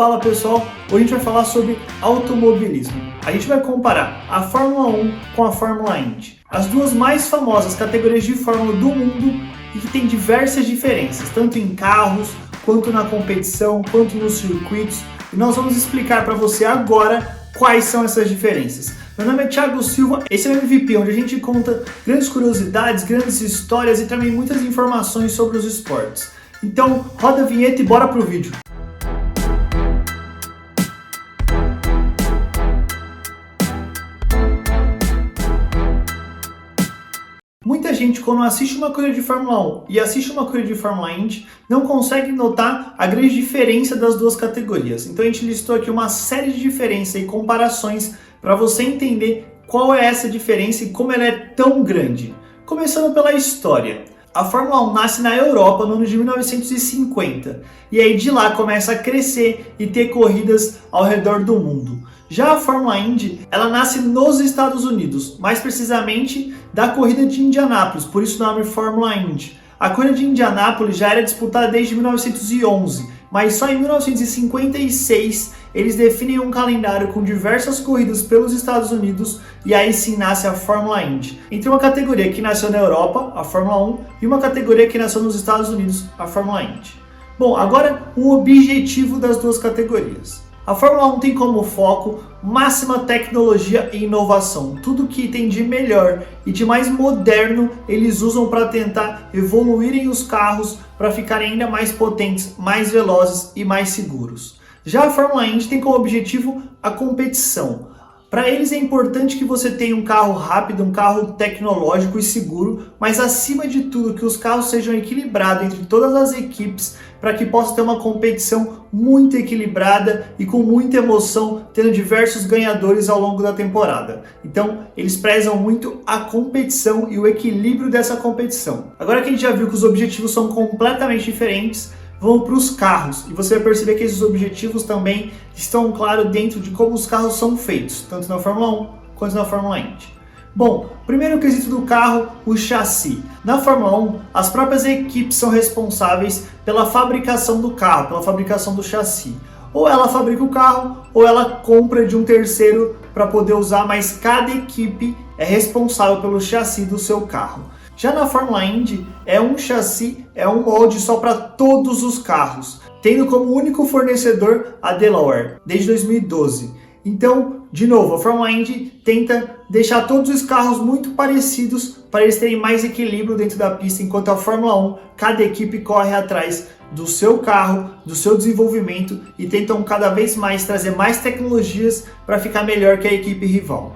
Fala pessoal, hoje a gente vai falar sobre automobilismo. A gente vai comparar a Fórmula 1 com a Fórmula Indy, as duas mais famosas categorias de Fórmula do mundo e que tem diversas diferenças, tanto em carros, quanto na competição, quanto nos circuitos. E nós vamos explicar para você agora quais são essas diferenças. Meu nome é Thiago Silva, esse é o MVP, onde a gente conta grandes curiosidades, grandes histórias e também muitas informações sobre os esportes. Então, roda a vinheta e bora pro vídeo. Muita gente, quando assiste uma corrida de Fórmula 1 e assiste uma corrida de Fórmula Indy, não consegue notar a grande diferença das duas categorias. Então a gente listou aqui uma série de diferenças e comparações para você entender qual é essa diferença e como ela é tão grande. Começando pela história. A Fórmula 1 nasce na Europa no ano de 1950 e aí de lá começa a crescer e ter corridas ao redor do mundo. Já a Fórmula Indy, ela nasce nos Estados Unidos, mais precisamente da corrida de Indianápolis, por isso o nome Fórmula Indy. A corrida de Indianápolis já era disputada desde 1911, mas só em 1956 eles definem um calendário com diversas corridas pelos Estados Unidos e aí sim nasce a Fórmula Indy. Entre uma categoria que nasceu na Europa, a Fórmula 1, e uma categoria que nasceu nos Estados Unidos, a Fórmula Indy. Bom, agora o objetivo das duas categorias. A Fórmula 1 tem como foco máxima tecnologia e inovação. Tudo que tem de melhor e de mais moderno eles usam para tentar evoluírem os carros para ficarem ainda mais potentes, mais velozes e mais seguros. Já a Fórmula Indy tem como objetivo a competição. Para eles é importante que você tenha um carro rápido, um carro tecnológico e seguro, mas acima de tudo que os carros sejam equilibrados entre todas as equipes para que possa ter uma competição muito equilibrada e com muita emoção, tendo diversos ganhadores ao longo da temporada. Então, eles prezam muito a competição e o equilíbrio dessa competição. Agora que a gente já viu que os objetivos são completamente diferentes, vamos para os carros e você vai perceber que esses objetivos também estão claros dentro de como os carros são feitos, tanto na Fórmula 1 quanto na Fórmula Indy. Bom, primeiro quesito do carro, o chassi. Na Fórmula 1, as próprias equipes são responsáveis pela fabricação do carro, pela fabricação do chassi. Ou ela fabrica o carro, ou ela compra de um terceiro para poder usar, mas cada equipe é responsável pelo chassi do seu carro. Já na Fórmula Indy, é um chassi, é um molde só para todos os carros, tendo como único fornecedor a Delaware, desde 2012. Então, de novo, a Fórmula Indy tenta deixar todos os carros muito parecidos para eles terem mais equilíbrio dentro da pista, enquanto a Fórmula 1, cada equipe corre atrás do seu carro, do seu desenvolvimento e tentam cada vez mais trazer mais tecnologias para ficar melhor que a equipe rival.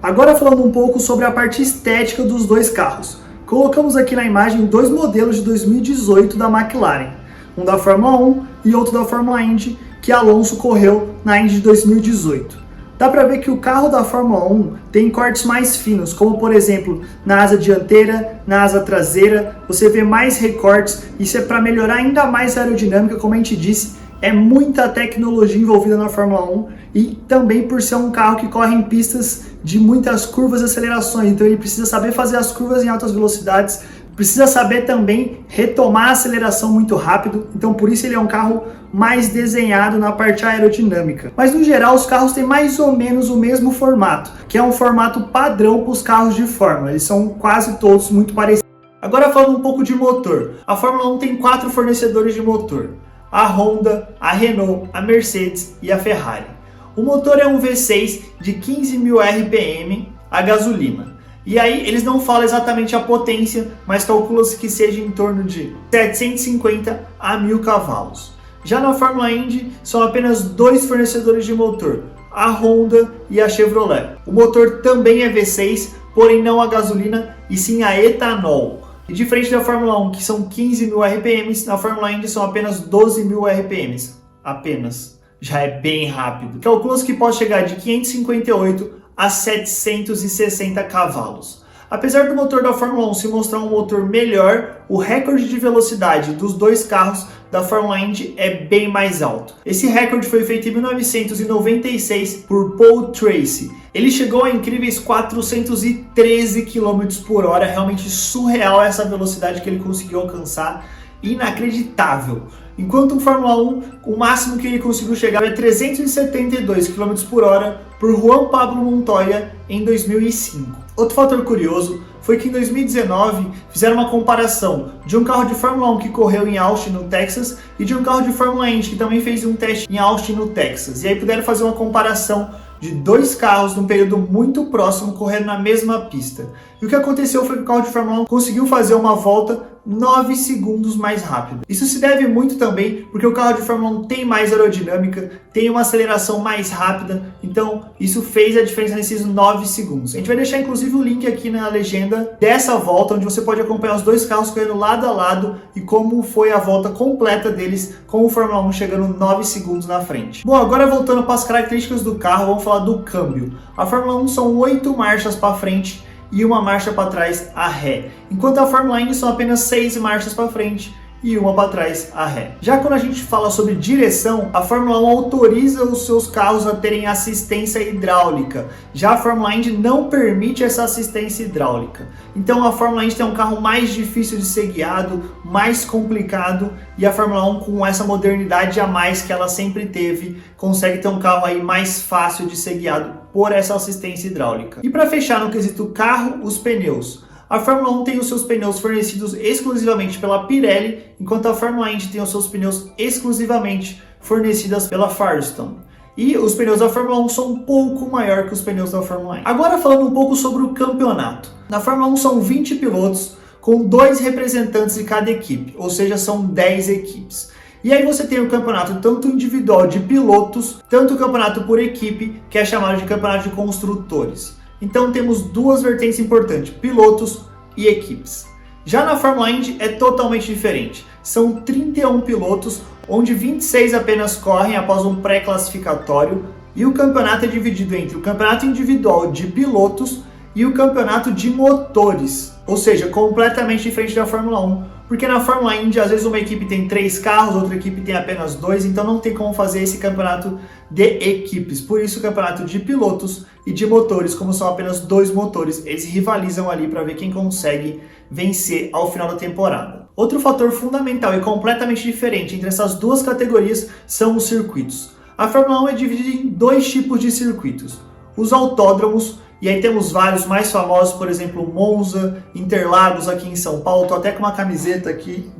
Agora falando um pouco sobre a parte estética dos dois carros. Colocamos aqui na imagem dois modelos de 2018 da McLaren, um da Fórmula 1 e outro da Fórmula Indy, que Alonso correu na Indy de 2018. Dá para ver que o carro da Fórmula 1 tem cortes mais finos, como por exemplo na asa dianteira, na asa traseira, você vê mais recortes, isso é para melhorar ainda mais a aerodinâmica, como a gente disse, é muita tecnologia envolvida na Fórmula 1 e também por ser um carro que corre em pistas de muitas curvas e acelerações, então ele precisa saber fazer as curvas em altas velocidades, precisa saber também retomar a aceleração muito rápido, então por isso ele é um carro mais desenhado na parte aerodinâmica. Mas no geral os carros têm mais ou menos o mesmo formato, que é um formato padrão para os carros de Fórmula, eles são quase todos muito parecidos. Agora falando um pouco de motor, a Fórmula 1 tem 4 fornecedores de motor, a Honda, a Renault, a Mercedes e a Ferrari. O motor é um V6 de 15.000 RPM a gasolina. E aí eles não falam exatamente a potência, mas calcula-se que seja em torno de 750 a 1.000 cavalos. Já na Fórmula Indy são apenas 2 fornecedores de motor, a Honda e a Chevrolet. O motor também é V6, porém não a gasolina e sim a etanol. E diferente da Fórmula 1, que são 15.000 RPMs, na Fórmula Indy são apenas 12.000 RPMs. Apenas. Já é bem rápido. Calcula-se que pode chegar de 558 a 760 cavalos. Apesar do motor da Fórmula 1 se mostrar um motor melhor, o recorde de velocidade dos dois carros da Fórmula Indy é bem mais alto. Esse recorde foi feito em 1996 por Paul Tracy. Ele chegou a incríveis 413 km por hora, realmente surreal essa velocidade que ele conseguiu alcançar, inacreditável. enquanto o Fórmula 1, o máximo que ele conseguiu chegar é 372 km por hora por Juan Pablo Montoya em 2005. Outro fator curioso foi que em 2019 fizeram uma comparação de um carro de Fórmula 1 que correu em Austin, no Texas, e de um carro de Fórmula Indy que também fez um teste em Austin, no Texas. E aí puderam fazer uma comparação de dois carros num período muito próximo correndo na mesma pista. E o que aconteceu foi que o carro de Fórmula 1 conseguiu fazer uma volta 9 segundos mais rápido. Isso se deve muito também porque o carro de Fórmula 1 tem mais aerodinâmica, tem uma aceleração mais rápida, então isso fez a diferença nesses 9 segundos. A gente vai deixar inclusive o link aqui na legenda dessa volta, onde você pode acompanhar os dois carros correndo lado a lado e como foi a volta completa deles, com o Fórmula 1 chegando 9 segundos na frente. Bom, agora voltando para as características do carro, vamos falar do câmbio. A Fórmula 1 são 8 marchas para frente e uma marcha para trás a ré, enquanto a Fórmula Indy são apenas 6 marchas para frente e uma para trás a ré. Já quando a gente fala sobre direção, a Fórmula 1 autoriza os seus carros a terem assistência hidráulica. Já a Fórmula Indy não permite essa assistência hidráulica. Então a Fórmula Indy tem um carro mais difícil de ser guiado, mais complicado, e a Fórmula 1, com essa modernidade a mais que ela sempre teve, consegue ter um carro aí mais fácil de ser guiado por essa assistência hidráulica. E para fechar no quesito carro, os pneus. A Fórmula 1 tem os seus pneus fornecidos exclusivamente pela Pirelli, enquanto a Fórmula Indy tem os seus pneus exclusivamente fornecidos pela Firestone. E os pneus da Fórmula 1 são um pouco maior que os pneus da Fórmula Indy. Agora falando um pouco sobre o campeonato. Na Fórmula 1 são 20 pilotos com 2 representantes de cada equipe, ou seja, são 10 equipes. E aí você tem o campeonato tanto individual de pilotos, tanto o campeonato por equipe, que é chamado de campeonato de construtores. Então temos duas vertentes importantes, pilotos e equipes. Já na Fórmula Indy é totalmente diferente. São 31 pilotos, onde 26 apenas correm após um pré-classificatório, e o campeonato é dividido entre o campeonato individual de pilotos e o campeonato de motores, ou seja, completamente diferente da Fórmula 1, porque na Fórmula Indy às vezes uma equipe tem 3 carros, outra equipe tem apenas 2, então não tem como fazer esse campeonato de equipes. Por isso o campeonato de pilotos e de motores, como são apenas 2 motores, eles rivalizam ali para ver quem consegue vencer ao final da temporada. Outro fator fundamental e completamente diferente entre essas duas categorias são os circuitos. A Fórmula 1 é dividida em 2 tipos de circuitos: os autódromos, e aí temos vários mais famosos, por exemplo, Monza, Interlagos aqui em São Paulo. Tô até com uma camiseta aqui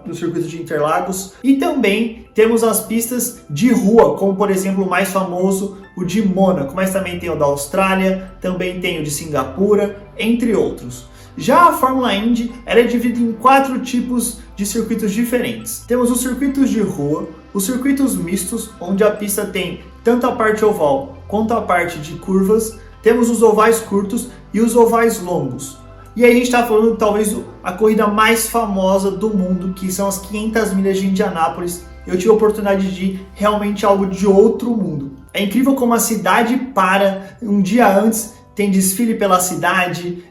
do circuito de Interlagos. E também temos as pistas de rua, como por exemplo o mais famoso, o de Mônaco, mas também tem o da Austrália, também tem o de Singapura, entre outros. Já a Fórmula Indy ela é dividida em 4 tipos de circuitos diferentes. Temos os circuitos de rua, os circuitos mistos, onde a pista tem tanto a parte oval quanto a parte de curvas. Temos os ovais curtos e os ovais longos. E aí a gente está falando talvez a corrida mais famosa do mundo, que são as 500 milhas de Indianápolis. Eu tive a oportunidade de ir, realmente algo de outro mundo. É incrível como a cidade para um dia antes, tem desfile pela cidade,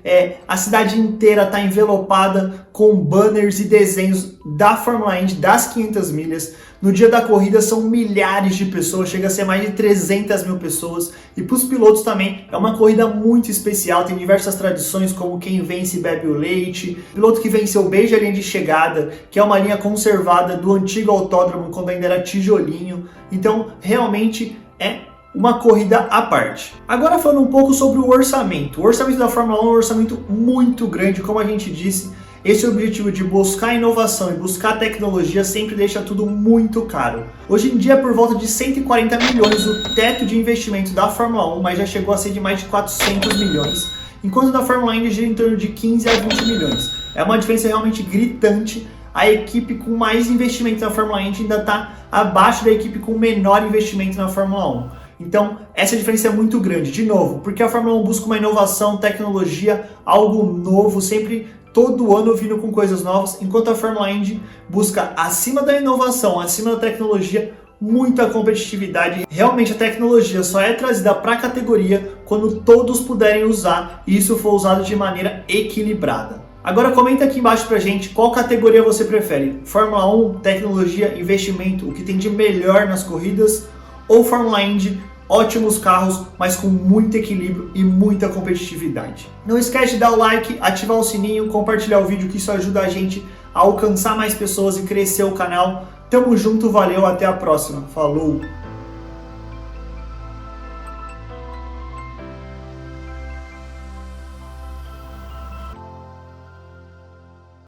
a cidade inteira está envelopada com banners e desenhos da Fórmula Indy, das 500 milhas. No dia da corrida são milhares de pessoas, chega a ser mais de 300 mil pessoas. E para os pilotos também é uma corrida muito especial, tem diversas tradições, como quem vence bebe o leite, piloto que venceu beija a linha de chegada, que é uma linha conservada do antigo autódromo quando ainda era tijolinho. Então realmente é uma corrida à parte. Agora falando um pouco sobre o orçamento. O orçamento da Fórmula 1 é um orçamento muito grande, como a gente disse. Esse objetivo de buscar inovação e buscar tecnologia sempre deixa tudo muito caro. Hoje em dia é por volta de 140 milhões o teto de investimento da Fórmula 1, mas já chegou a ser de mais de 400 milhões, enquanto da Fórmula Indy gira em torno de 15 a 20 milhões. É uma diferença realmente gritante. A equipe com mais investimento na Fórmula Indy ainda está abaixo da equipe com menor investimento na Fórmula 1. Então, essa diferença é muito grande, de novo, porque a Fórmula 1 busca uma inovação, tecnologia, algo novo, sempre todo ano vindo com coisas novas, enquanto a Fórmula Indy busca, acima da inovação, acima da tecnologia, muita competitividade. Realmente a tecnologia só é trazida para a categoria quando todos puderem usar e isso for usado de maneira equilibrada. Agora comenta aqui embaixo pra gente qual categoria você prefere: Fórmula 1, tecnologia, investimento, o que tem de melhor nas corridas, ou Fórmula Indy, ótimos carros, mas com muito equilíbrio e muita competitividade. Não esquece de dar o like, ativar o sininho, compartilhar o vídeo, que isso ajuda a gente a alcançar mais pessoas e crescer o canal. Tamo junto, valeu, até a próxima. Falou!